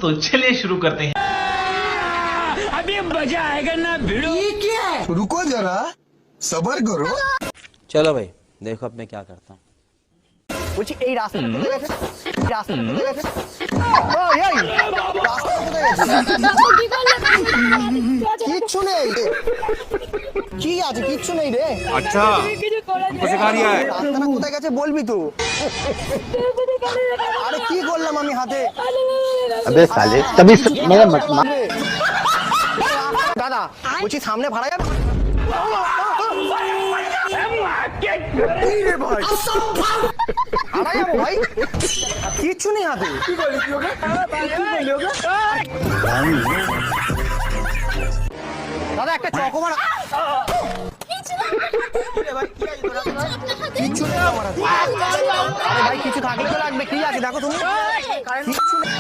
तो चलिए शुरू करते हैं। अभी मजा आएगा ना भिड़ो। ये क्या है? रुको जरा सबर करो। चलो भाई देखो अब मैं क्या करता हूँ। বলছি এই রাস্তাটা কোথায় গেছে? রাস্তাটা কোথায় গেছে? ওই এই রাস্তাটা কোথায় গেছে? কিচ্ছু নেই। কি আছে? কিচ্ছু নেই রে। अच्छा हमको सिखा रिया है। রাস্তাটা কোথায় গেছে বলবি তো। আরে কি করলাম আমি হাতে? अबे साले तभी मेरा দাদা বলছি সামনে ভাড়া যাবে? ভাড়া যাবো ভাই? কিচ্ছু নেই হাতে। দাদা একটা চকোবার কিচ্ছু নেই আমার হাতে। আরে ভাই কিছু থাকলে তো লাগবে। কি আছে দেখো তুমি? কিচ্ছু নেই।